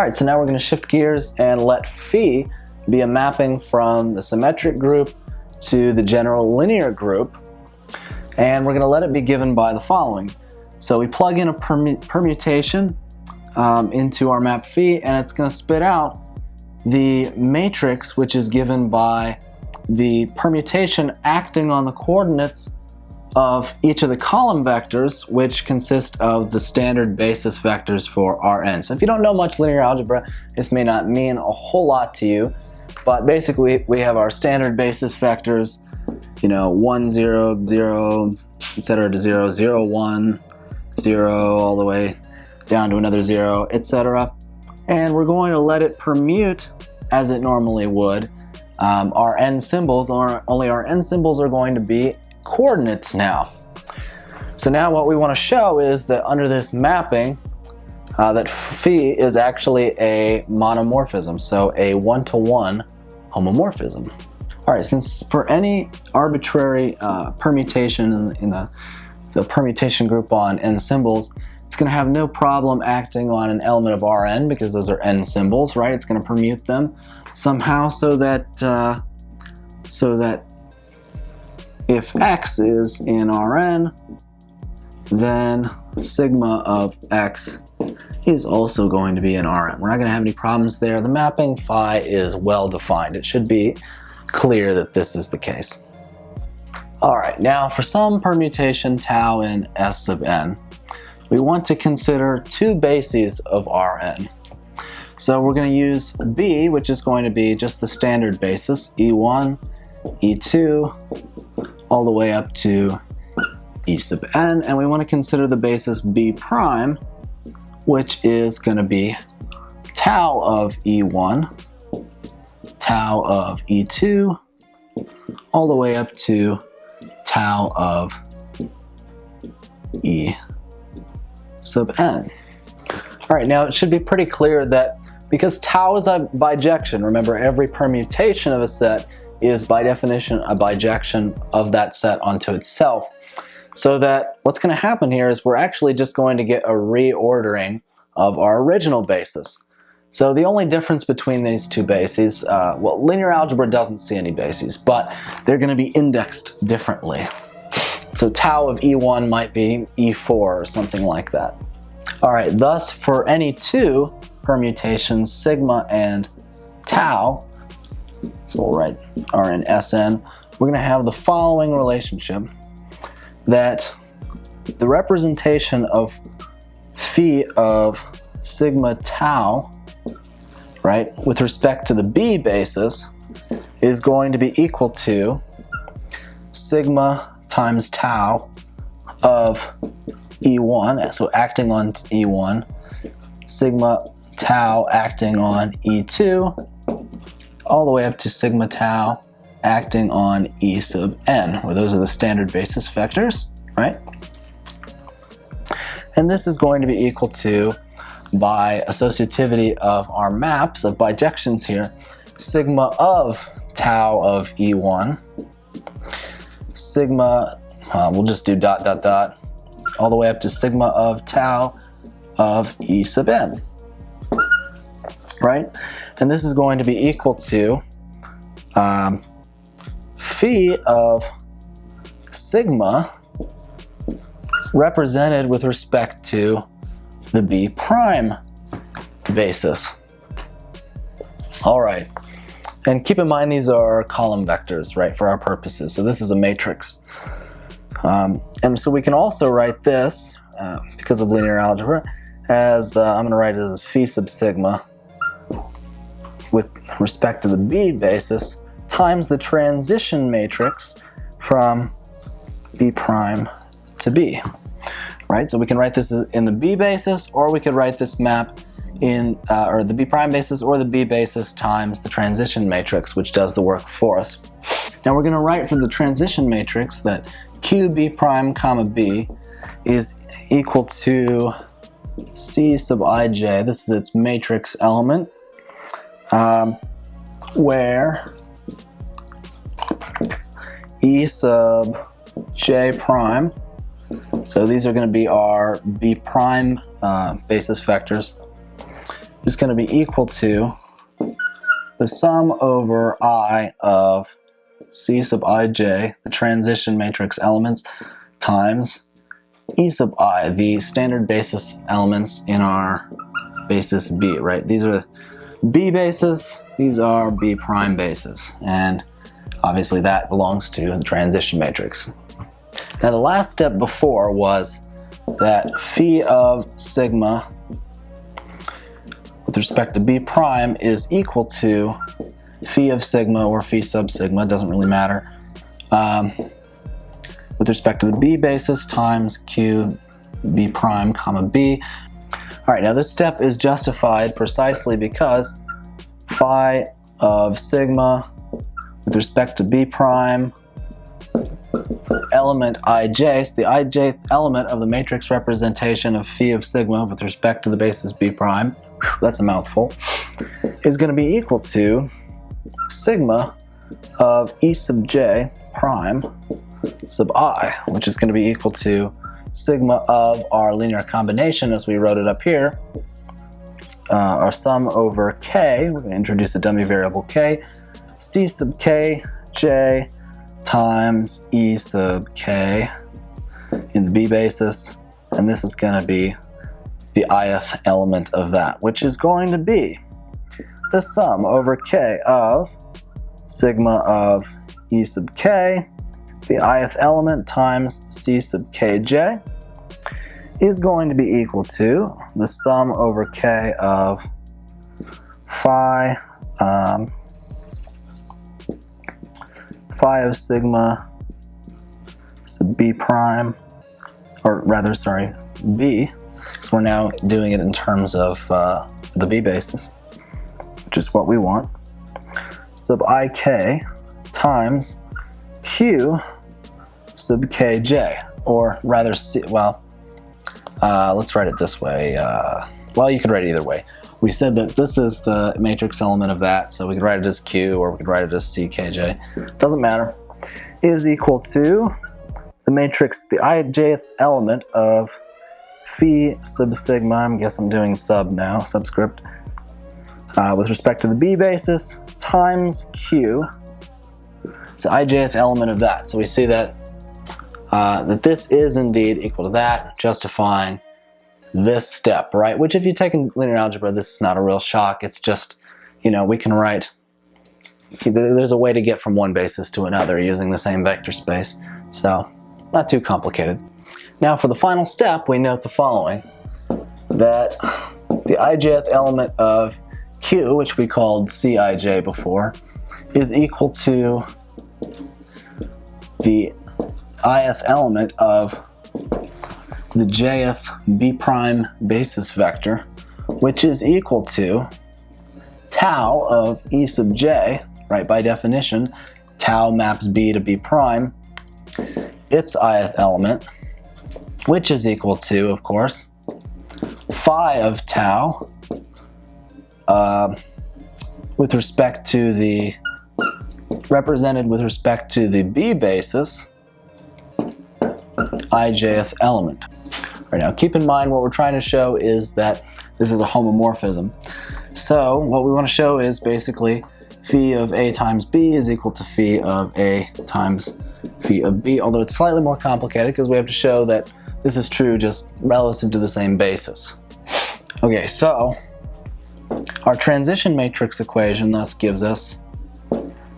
Alright, so now we're going to shift gears and let phi be a mapping from the symmetric group to the general linear group, and we're going to let it be given by the following. So we plug in a permutation into our map phi, and it's going to spit out the matrix which is given by the permutation acting on the coordinates of each of the column vectors, which consist of the standard basis vectors for Rn. So if you don't know much linear algebra, this may not mean a whole lot to you, but basically we have our standard basis vectors, 1, 0, 0, etc. to 0, 0, 1, 0, all the way down to another 0, etc. And we're going to let it permute as it normally would. Our n symbols, only our n symbols are going to be coordinates now. So now what we want to show is that under this mapping, that phi is actually a monomorphism, so a one-to-one homomorphism. Alright, since for any arbitrary permutation in the permutation group on n symbols, it's going to have no problem acting on an element of Rn because those are n symbols, right? It's going to permute them somehow so that if x is in Rn, then sigma of x is also going to be in Rn. We're not going to have any problems there. The mapping phi is well defined. It should be clear that this is the case. Alright, now for some permutation tau in S sub n, we want to consider two bases of Rn. So we're going to use B, which is going to be just the standard basis, E1, E2, all the way up to E sub n, and we want to consider the basis B prime, which is going to be tau of E1, tau of E2, all the way up to tau of E sub n. Alright, now it should be pretty clear that because tau is a bijection, remember every permutation of a set is by definition a bijection of that set onto itself. So that what's going to happen here is we're actually just going to get a reordering of our original basis. So the only difference between these two bases, well, linear algebra doesn't see any bases, but they're going to be indexed differently. So tau of E1 might be E4 or something like that. Alright, thus for any two permutations, sigma and tau, so we'll write Rn Sn, we're going to have the following relationship, that the representation of phi of sigma tau, right, with respect to the B basis is going to be equal to sigma times tau of E1, so acting on E1, sigma tau acting on E2, all the way up to sigma tau acting on E sub n, where those are the standard basis vectors, right? And this is going to be equal to, by associativity of our maps of bijections here, sigma of tau of E1, sigma, we'll just do dot dot dot, all the way up to sigma of tau of E sub n, right? And this is going to be equal to phi of sigma represented with respect to the B prime basis. All right, and keep in mind these are column vectors, right, for our purposes. So this is a matrix. And so we can also write this, because of linear algebra, as, I'm going to write it as phi sub sigma with respect to the B basis times the transition matrix from B prime to B. Right, so we can write this in the B basis, or we could write this map in, or the B prime basis, or the B basis times the transition matrix, which does the work for us. Now we're going to write for the transition matrix that Q B prime comma B is equal to C sub ij. This is its matrix element, where E sub j prime, so these are going to be our B prime basis vectors, is going to be equal to the sum over I of C sub ij, the transition matrix elements, times E sub I, the standard basis elements in our basis B, right? These are B bases, these are B prime bases, and obviously that belongs to the transition matrix. Now the last step before was that phi of sigma with respect to B prime is equal to phi of sigma or phi sub sigma, doesn't really matter, with respect to the B basis times Q B prime comma B. All right, now this step is justified precisely because phi of sigma with respect to B prime element ij, so the ijth element of the matrix representation of phi of sigma with respect to the basis B prime, that's a mouthful, is going to be equal to sigma of E sub j prime sub I, which is going to be equal to sigma of our linear combination as we wrote it up here, our sum over k, we're going to introduce a dummy variable k, C sub k j times E sub k in the B basis, and this is going to be the ith element of that, which is going to be the sum over k of sigma of E sub k, the ith element times C sub kj, is going to be equal to the sum over k of phi of sigma sub B prime, or rather, sorry, B, because we're now doing it in terms of the B basis, which is what we want, sub ik times Q sub kj, or rather, let's write it this way. Well, you could write it either way. We said that this is the matrix element of that, so we could write it as Q or we could write it as CKJ. Doesn't matter. Is equal to the matrix, the ijth element of phi sub sigma, I guess I'm doing sub now, subscript, with respect to the B basis, times Q. It's the ijth element of that. So we see that that this is indeed equal to that, justifying this step, right? Which if you take in linear algebra, this is not a real shock. It's just, you know, we can write, there's a way to get from one basis to another using the same vector space. So not too complicated. Now for the final step, we note the following, that the ijth element of Q, which we called Cij before, is equal to the ith element of the jth B prime basis vector, which is equal to tau of E sub j, right? By definition, tau maps B to B prime, its ith element, which is equal to, of course, phi of tau with respect to the, represented with respect to the B basis, ijth element. Right, now keep in mind what we're trying to show is that this is a homomorphism. So what we want to show is basically phi of A times B is equal to phi of A times phi of B, although it's slightly more complicated because we have to show that this is true just relative to the same basis. Okay, so our transition matrix equation thus gives us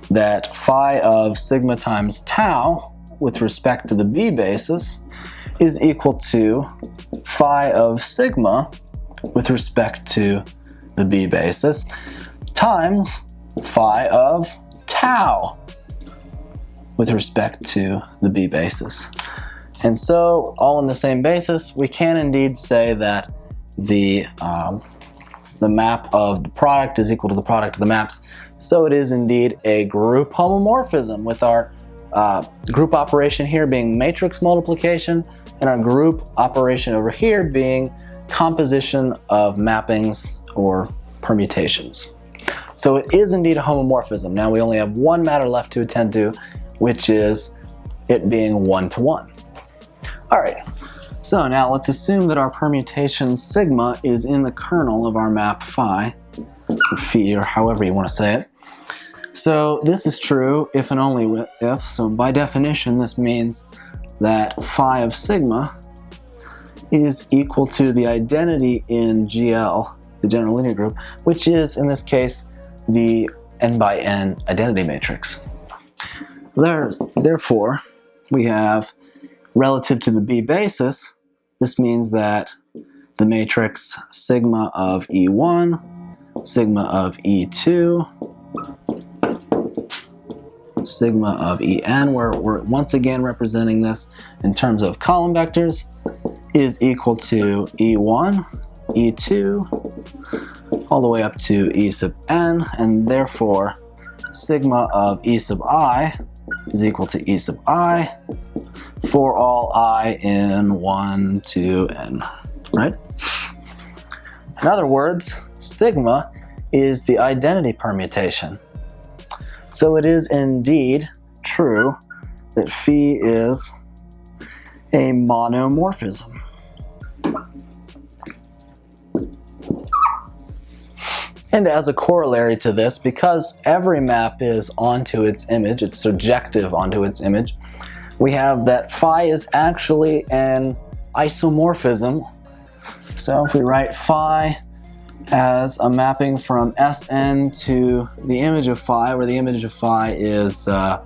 that phi of sigma times tau with respect to the B basis is equal to phi of sigma with respect to the B basis times phi of tau with respect to the B basis. And so, all on the same basis, we can indeed say that the map of the product is equal to the product of the maps. So it is indeed a group homomorphism, with our group operation here being matrix multiplication and our group operation over here being composition of mappings or permutations. So it is indeed a homomorphism. Now we only have one matter left to attend to, which is it being one-to-one. All right, So now let's assume that our permutation sigma is in the kernel of our map phi, or phi, or however you want to say it. So this is true if and only if, so by definition this means that phi of sigma is equal to the identity in GL, the general linear group, which is in this case the n by n identity matrix. Therefore, we have relative to the B basis, this means that the matrix sigma of E1, sigma of E2, sigma of En, where we're once again representing this in terms of column vectors, is equal to E1, E2, all the way up to E sub n, and therefore sigma of E sub I is equal to E sub I for all I in 1 to n, right? In other words, sigma is the identity permutation. So it is indeed true that phi is a monomorphism. And as a corollary to this, because every map is onto its image, it's surjective onto its image, we have that phi is actually an isomorphism. So if we write phi as a mapping from Sn to the image of phi, where the image of phi is a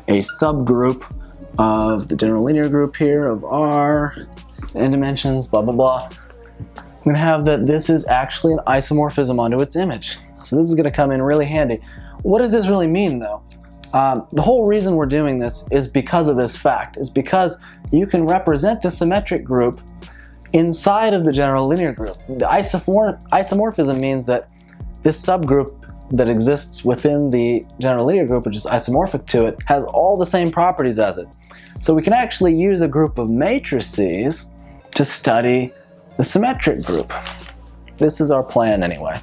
subgroup of the general linear group here of R, n dimensions, blah, blah, blah. I'm going to have that this is actually an isomorphism onto its image. So this is going to come in really handy. What does this really mean though? The whole reason we're doing this is because of this fact, is because you can represent the symmetric group inside of the general linear group. The isomorphism means that this subgroup that exists within the general linear group, which is isomorphic to it, has all the same properties as it. So we can actually use a group of matrices to study the symmetric group. This is our plan anyway.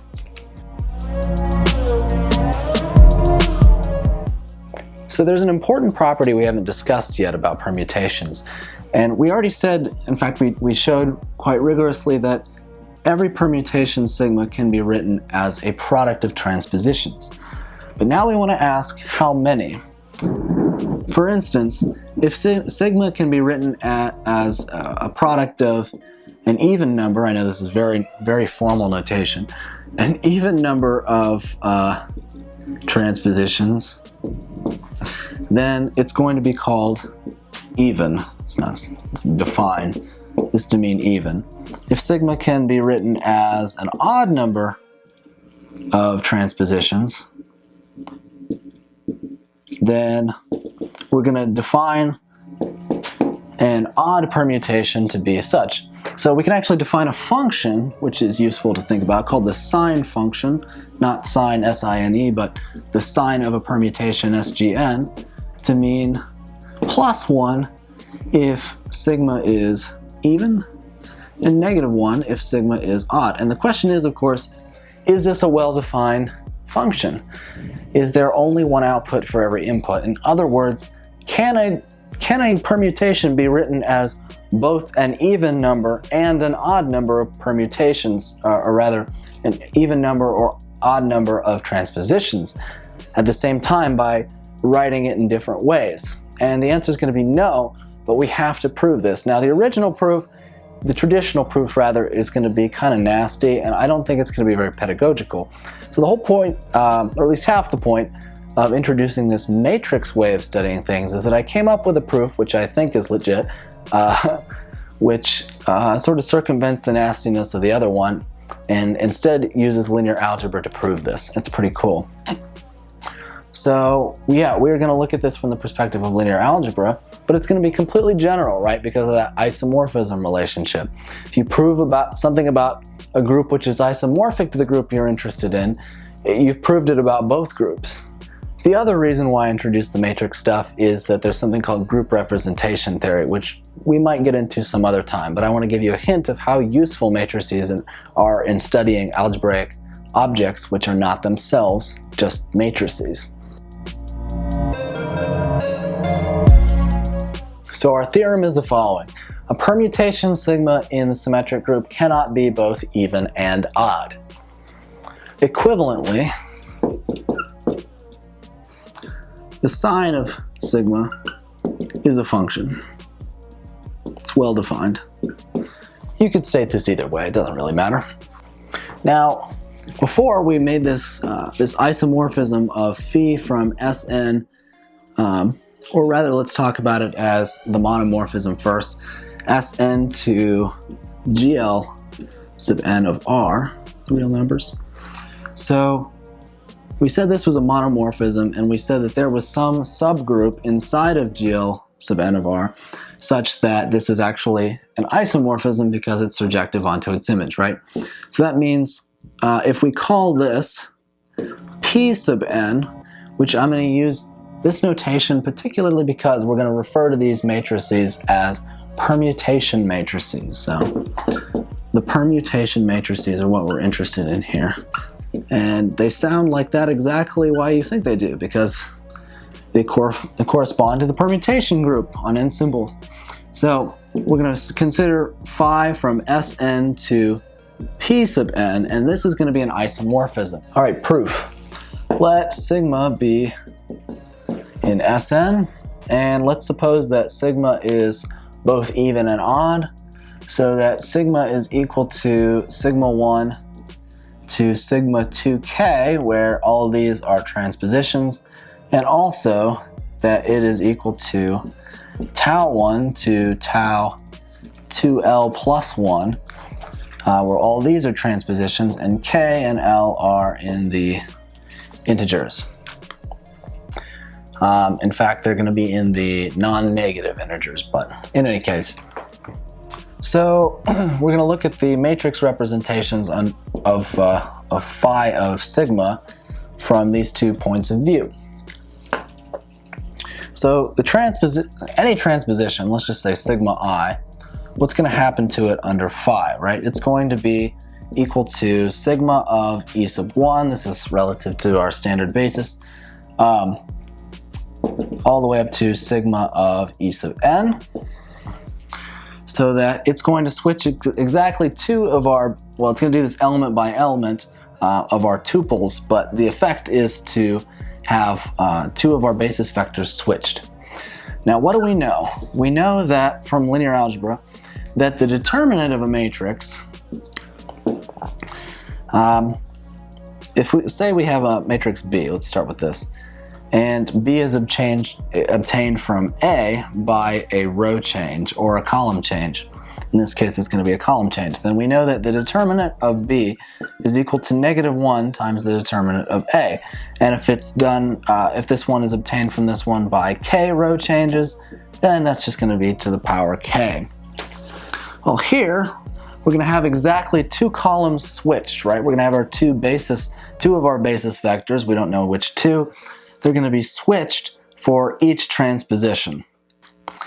So there's an important property we haven't discussed yet about permutations. And we already said, in fact, we showed quite rigorously that every permutation sigma can be written as a product of transpositions. But now we want to ask how many. For instance, if sigma can be written as a product of an even number, I know this is very, very formal notation, an even number of transpositions, then it's going to be called even. Let's define this to mean even. If sigma can be written as an odd number of transpositions, then we're going to define an odd permutation to be such. So we can actually define a function, which is useful to think about, called the sign function, not sign S-I-N-E, but the sign of a permutation SGN, to mean plus 1 if sigma is even, and negative 1 if sigma is odd. And the question is, of course, is this a well-defined function? Is there only one output for every input? In other words, can a permutation be written as both an even number and an odd number of permutations, or rather, an even number or odd number of transpositions at the same time by writing it in different ways? And the answer is going to be no, but we have to prove this. Now, the original proof, the traditional proof rather, is going to be kind of nasty, and I don't think it's going to be very pedagogical. So the whole point, or at least half the point, of introducing this matrix way of studying things is that I came up with a proof, which I think is legit, which sort of circumvents the nastiness of the other one, and instead uses linear algebra to prove this. It's pretty cool. So yeah, we're going to look at this from the perspective of linear algebra, but it's going to be completely general, right? Because of that isomorphism relationship. If you prove something about a group which is isomorphic to the group you're interested in, you've proved it about both groups. The other reason why I introduced the matrix stuff is that there's something called group representation theory, which we might get into some other time, but I want to give you a hint of how useful matrices are in studying algebraic objects which are not themselves just matrices. So our theorem is the following. A permutation sigma in the symmetric group cannot be both even and odd. Equivalently, the sign of sigma is a function. It's well defined. You could state this either way, it doesn't really matter. Now, before we made this isomorphism of phi from Sn, or rather let's talk about it as the monomorphism first, Sn to GL sub n of R, the real numbers. So we said this was a monomorphism, and we said that there was some subgroup inside of GL sub n of R such that this is actually an isomorphism because it's surjective onto its image, right? So that means if we call this P sub n, which I'm going to use this notation particularly because we're going to refer to these matrices as permutation matrices. So the permutation matrices are what we're interested in here. And they sound like that exactly why you think they do, because they correspond to the permutation group on n symbols. So we're going to consider phi from Sn to P sub n, and this is going to be an isomorphism. All right, proof. Let sigma be in Sn, and let's suppose that sigma is both even and odd, so that sigma is equal to sigma 1 to sigma 2k, where all of these are transpositions, and also that it is equal to tau 1 to tau 2l plus 1, where all these are transpositions, and k and l are in the integers. In fact, they're going to be in the non-negative integers, but in any case. So we're going to look at the matrix representations of phi of sigma from these 2 points of view. So any transposition, let's just say sigma I, what's going to happen to it under phi, right? It's going to be equal to sigma of E sub 1, this is relative to our standard basis, all the way up to sigma of E sub n, so that it's going to switch exactly two of our, well, it's going to do this element by element of our tuples, but the effect is to have two of our basis vectors switched. Now, what do we know? We know that from linear algebra that the determinant of a matrix, if we say we have a matrix B, let's start with this, and B is obtained from A by a row change or a column change. In this case, it's going to be a column change. Then we know that the determinant of B is equal to -1 times the determinant of A. And if it's done, if this one is obtained from this one by K row changes, then that's just going to be to the power K. Well, here we're going to have exactly two columns switched, right? We're going to have our two of our basis vectors. We don't know which two. They're going to be switched for each transposition,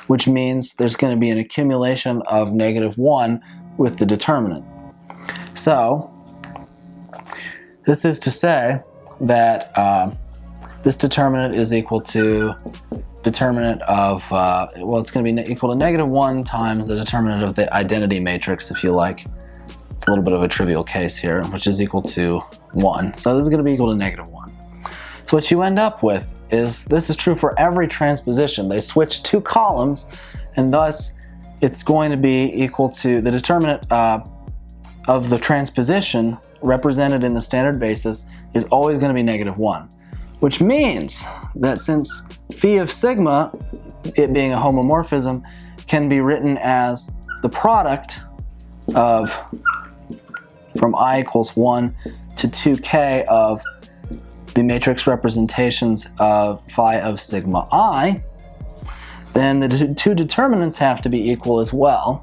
which means there's going to be an accumulation of -1 with the determinant. So this is to say that this determinant is equal to determinant of, well, it's going to be equal to -1 times the determinant of the identity matrix, if you like. It's a little bit of a trivial case here, which is equal to 1. So this is going to be equal to -1. So what you end up with is, this is true for every transposition. They switch two columns, and thus it's going to be equal to the determinant of the transposition represented in the standard basis is always going to be -1, which means that since phi of sigma, it being a homomorphism, can be written as the product of from I equals 1 to 2k of the matrix representations of phi of sigma I, then the two determinants have to be equal as well.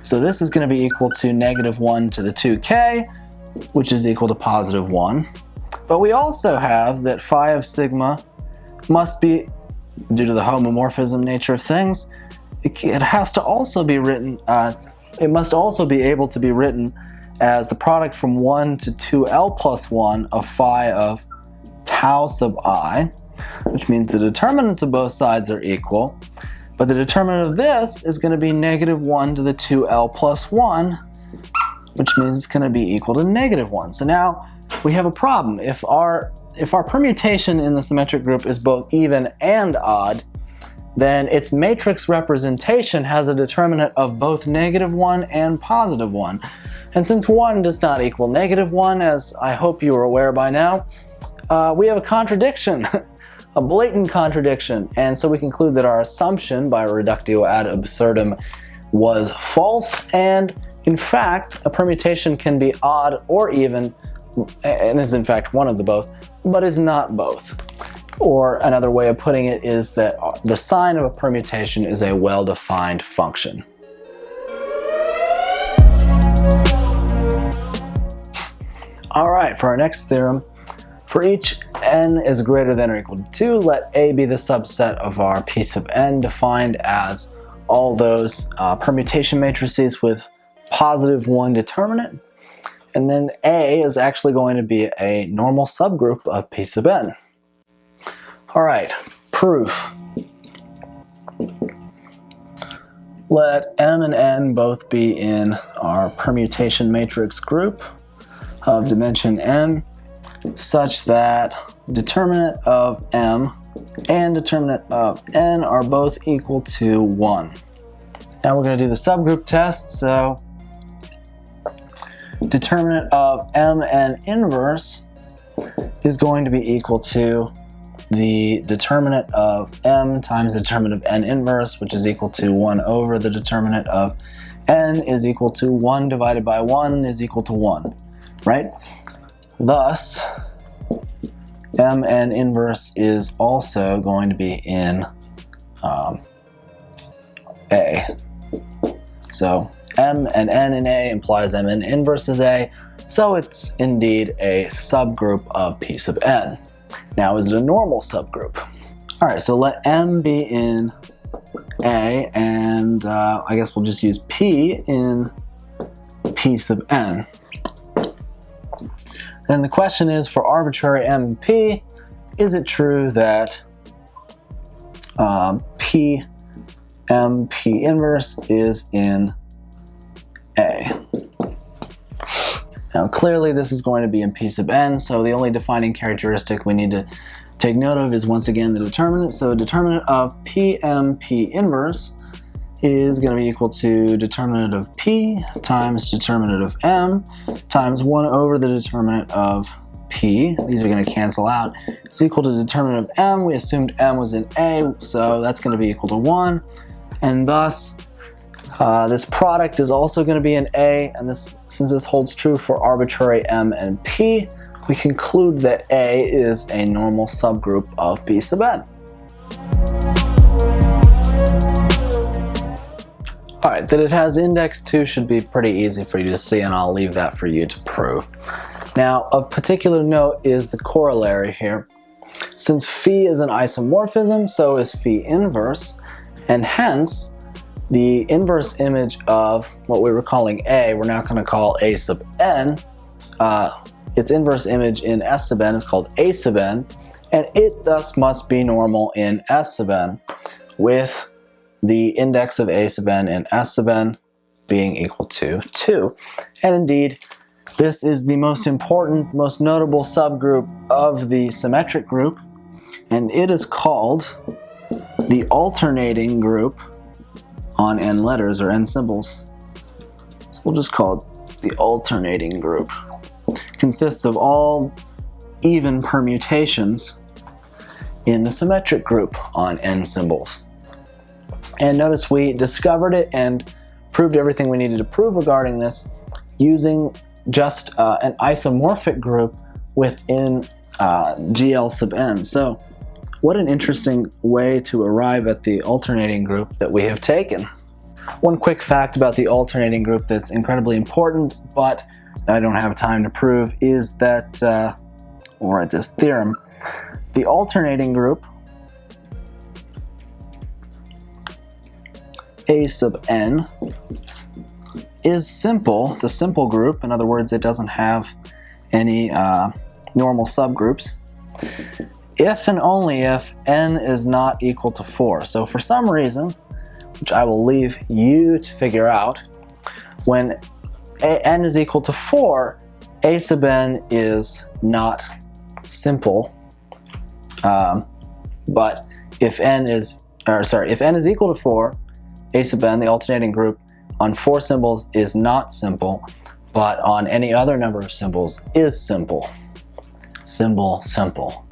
So this is going to be equal to -1 to the 2k, which is equal to +1. But we also have that phi of sigma must be, due to the homomorphism nature of things, it has to also be written, it must also be able to be written as the product from 1 to 2l plus 1 of phi of tau sub I, which means the determinants of both sides are equal. But the determinant of this is going to be -1 to the 2l plus 1, which means it's going to be equal to -1. So now we have a problem. If our permutation in the symmetric group is both even and odd, then its matrix representation has a determinant of both -1 and +1. And since 1 does not equal -1, as I hope you are aware by now, we have a contradiction, a blatant contradiction. And so we conclude that our assumption by reductio ad absurdum was false, and in fact, a permutation can be odd or even, and is in fact one of the both, but is not both. Or another way of putting it is that the sign of a permutation is a well-defined function. All right, for our next theorem, for each n is greater than or equal to 2, let A be the subset of our P sub n, defined as all those permutation matrices with +1 determinant, and then A is actually going to be a normal subgroup of P sub n. All right, proof. Let M and N both be in our permutation matrix group of dimension n, such that determinant of M and determinant of N are both equal to 1. Now we're going to do the subgroup test, so determinant of Mn inverse is going to be equal to the determinant of M times the determinant of N inverse, which is equal to 1 over the determinant of N is equal to 1 divided by 1 is equal to 1, right? Thus, Mn inverse is also going to be in A. So M and N in A implies Mn inverse is A, so it's indeed a subgroup of P sub n. Now, is it a normal subgroup? All right, so let M be in A, and I guess we'll just use P in P sub n. Then the question is, for arbitrary M and P, is it true that P M P inverse is in A? Now clearly this is going to be in P sub n, so the only defining characteristic we need to take note of is once again the determinant. So determinant of P M P inverse is going to be equal to determinant of P times determinant of M times 1 over the determinant of P. These are going to cancel out. It's equal to determinant of M. We assumed M was in A, so that's going to be equal to 1. And thus, this product is also going to be in A, and since this holds true for arbitrary M and P, we conclude that A is a normal subgroup of P sub n. Alright, that it has index 2 should be pretty easy for you to see, and I'll leave that for you to prove. Now, of particular note is the corollary here. Since phi is an isomorphism, so is phi inverse, and hence, the inverse image of what we were calling A, we're now going to call A sub n. Its inverse image in S sub n is called A sub n, and it thus must be normal in S sub n, with the index of A sub n in S sub n being equal to 2. And indeed, this is the most important, most notable subgroup of the symmetric group, and it is called the alternating group on n letters or n symbols. So we'll just call it the alternating group. Consists of all even permutations in the symmetric group on n symbols. And notice we discovered it and proved everything we needed to prove regarding this using just an isomorphic group within GL sub n. So what an interesting way to arrive at the alternating group that we have taken. One quick fact about the alternating group that's incredibly important, but I don't have time to prove, is that, we'll write this theorem, the alternating group A sub n is simple. It's a simple group. In other words, it doesn't have any normal subgroups, if and only if n is not equal to 4. So for some reason, which I will leave you to figure out, when n is equal to 4, a sub n is not simple, but if n is equal to 4, a sub n, the alternating group, on 4 symbols is not simple, but on any other number of symbols is simple. Symbol, simple.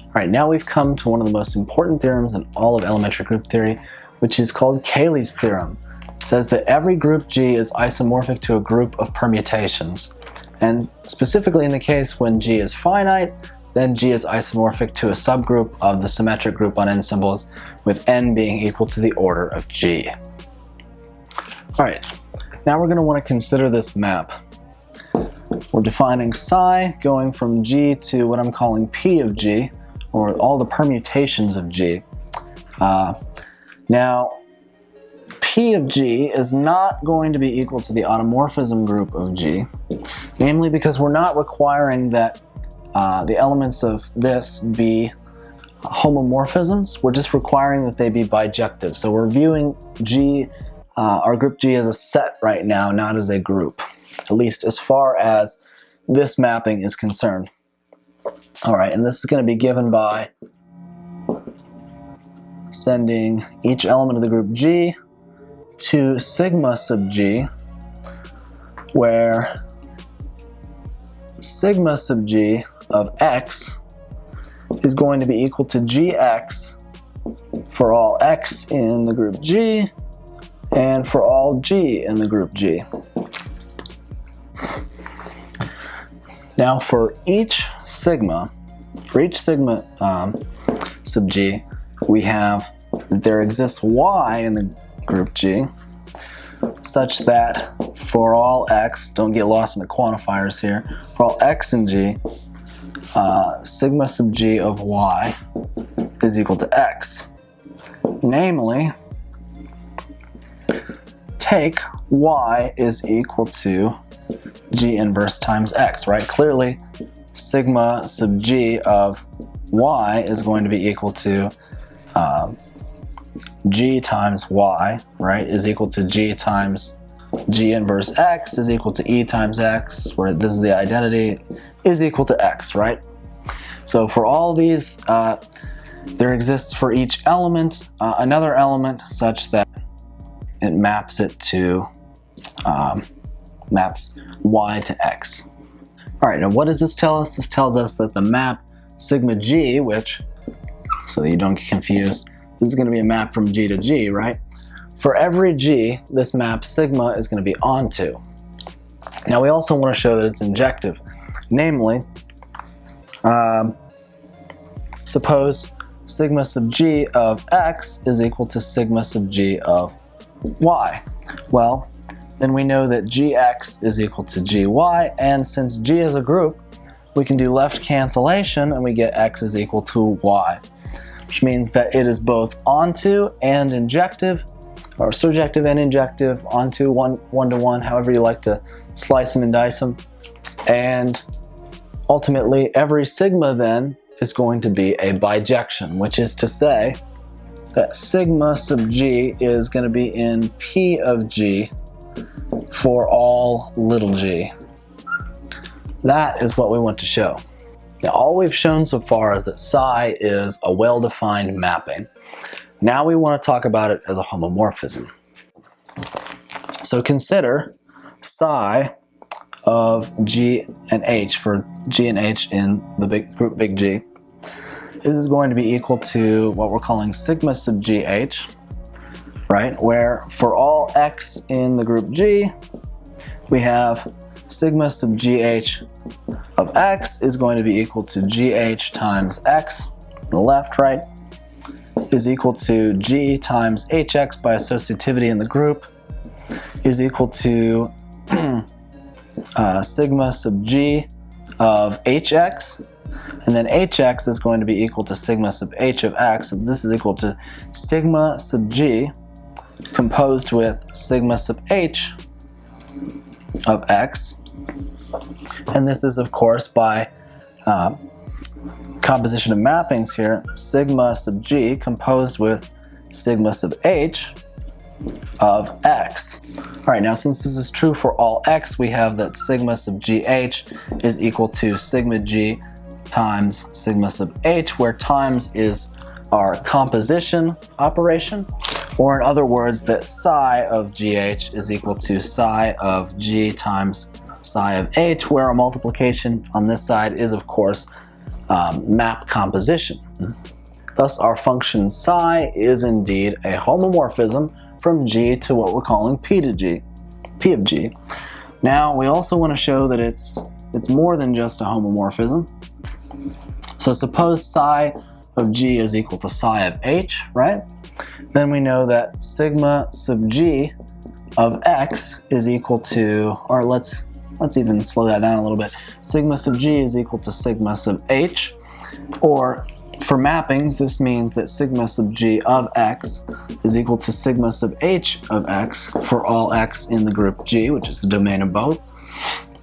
Alright, now we've come to one of the most important theorems in all of elementary group theory, which is called Cayley's theorem. It says that every group G is isomorphic to a group of permutations. And specifically in the case when G is finite, then G is isomorphic to a subgroup of the symmetric group on n symbols, with n being equal to the order of G. Alright, now we're going to want to consider this map. We're defining psi going from G to what I'm calling P of G, or all the permutations of G. Now, P of G is not going to be equal to the automorphism group of G, namely because we're not requiring that the elements of this be homomorphisms. We're just requiring that they be bijective. So we're viewing G, our group G, as a set right now, not as a group, at least as far as this mapping is concerned. Alright, and this is going to be given by sending each element of the group G to sigma sub G, where sigma sub G of x is going to be equal to gx for all x in the group G and for all G in the group G. Now for each sigma sub G, we have that there exists y in the group G, such that for all x, don't get lost in the quantifiers here, for all x in G, sigma sub G of y is equal to x. Namely, take y is equal to G inverse times x, right? Clearly, sigma sub G of y is going to be equal to G times y, right, is equal to G times G inverse x is equal to E times x, where this is the identity, is equal to x, right? So for all these, there exists for each element another element such that it maps it to, maps y to x. Alright, now what does this tell us? This tells us that the map sigma G, which, so that you don't get confused, this is going to be a map from G to G, right? For every G, this map sigma is going to be onto. Now we also want to show that it's injective. Namely, suppose sigma sub G of x is equal to sigma sub G of y. Well, then we know that gx is equal to gy, and since G is a group, we can do left cancellation and we get x is equal to y, which means that it is both onto and injective, or surjective and injective, onto one-to-one, however you like to slice them and dice them. And ultimately, every sigma then is going to be a bijection, which is to say that sigma sub G is going to be in P of G for all little g. That is what we want to show. Now, all we've shown so far is that psi is a well-defined mapping. Now we want to talk about it as a homomorphism. So consider psi of G and H, for G and H in the group big G. This is going to be equal to what we're calling sigma sub GH, right? Where for all x in the group G, we have sigma sub GH of x is going to be equal to GH times x, on the left, right, is equal to G times HX by associativity in the group, is equal to sigma sub G of HX, and then HX is going to be equal to sigma sub H of x, and this is equal to sigma sub G composed with sigma sub H of x, and this is of course by composition of mappings here, sigma sub g composed with sigma sub h of x. All right, now since this is true for all x, we have that sigma sub gh is equal to sigma g times sigma sub h, where times is our composition operation, or in other words, that psi of gh is equal to psi of g times psi of h, where our multiplication on this side is, of course, map composition. Thus, our function psi is indeed a homomorphism from g to what we're calling p of g. Now, we also want to show that it's more than just a homomorphism. So suppose psi of g is equal to psi of h, right? Then we know that sigma sub g of x is equal to, or let's even slow that down a little bit. Sigma sub g is equal to sigma sub h, or for mappings, this means that sigma sub g of x is equal to sigma sub h of x for all x in the group G, which is the domain of both.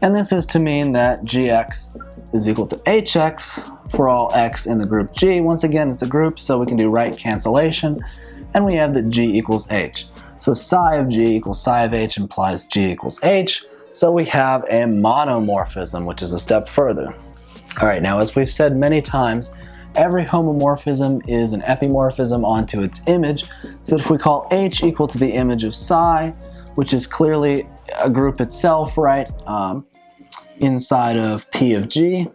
And this is to mean that gx is equal to hx for all x in the group G. Once again, it's a group, so we can do right cancellation, and we have that g equals h. So psi of g equals psi of h implies g equals h, so we have a monomorphism, which is a step further. All right, now as we've said many times, every homomorphism is an epimorphism onto its image, so if we call h equal to the image of psi, which is clearly a group itself, right, inside of p of g,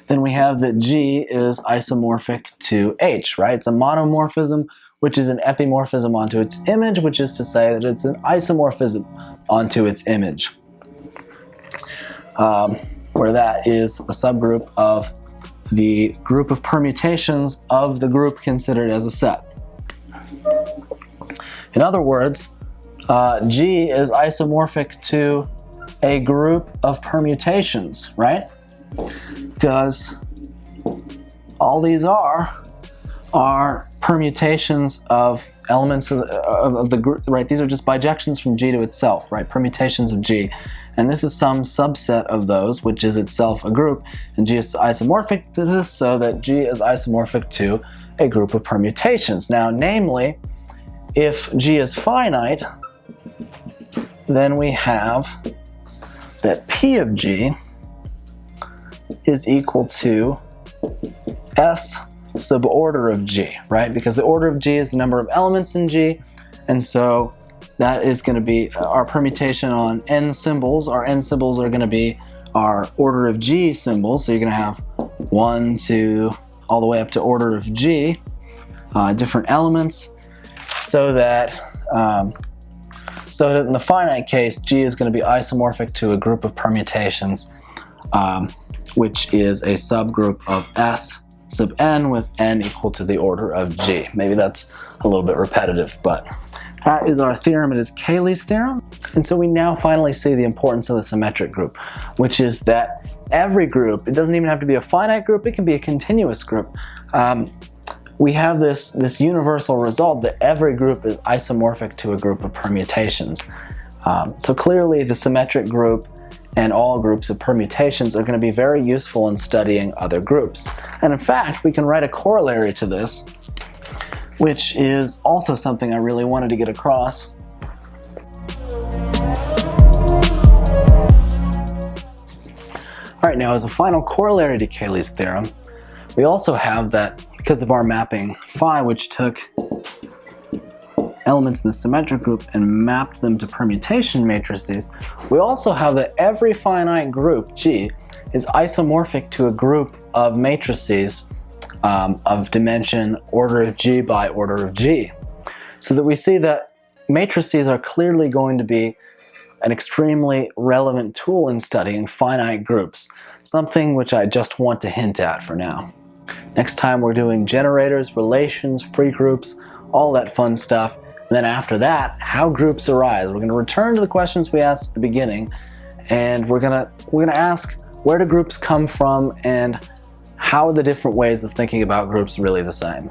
then we have that g is isomorphic to h, right? It's a monomorphism, which is an epimorphism onto its image, which is to say that it's an isomorphism onto its image, where that is a subgroup of the group of permutations of the group considered as a set. In other words, G is isomorphic to a group of permutations, right? Because all these are permutations of elements of the group, right? These are just bijections from G to itself, right? Permutations of G. And this is some subset of those, which is itself a group, and G is isomorphic to this, so that G is isomorphic to a group of permutations. Now, namely, if G is finite, then we have that P of G is equal to S sub order of G, right? Because the order of G is the number of elements in G, and so that is going to be our permutation on n symbols. Our n symbols are going to be our order of G symbols, so you're going to have 1, 2, all the way up to order of G, different elements, so that in the finite case, G is going to be isomorphic to a group of permutations, which is a subgroup of S sub n with n equal to the order of G. Maybe that's a little bit repetitive, but that is our theorem. It is Cayley's theorem. And so we now finally see the importance of the symmetric group, which is that every group, it doesn't even have to be a finite group, it can be a continuous group. We have this universal result that every group is isomorphic to a group of permutations. So clearly the symmetric group and all groups of permutations are going to be very useful in studying other groups. And in fact, we can write a corollary to this, which is also something I really wanted to get across. All right, now as a final corollary to Cayley's theorem, we also have that because of our mapping phi, which took elements in the symmetric group and mapped them to permutation matrices, we also have that every finite group, G, is isomorphic to a group of matrices of dimension order of G by order of G. So that we see that matrices are clearly going to be an extremely relevant tool in studying finite groups, something which I just want to hint at for now. Next time we're doing generators, relations, free groups, all that fun stuff. And then after that, how groups arise. We're going to return to the questions we asked at the beginning, and we're going to ask, where do groups come from, and how are the different ways of thinking about groups really the same?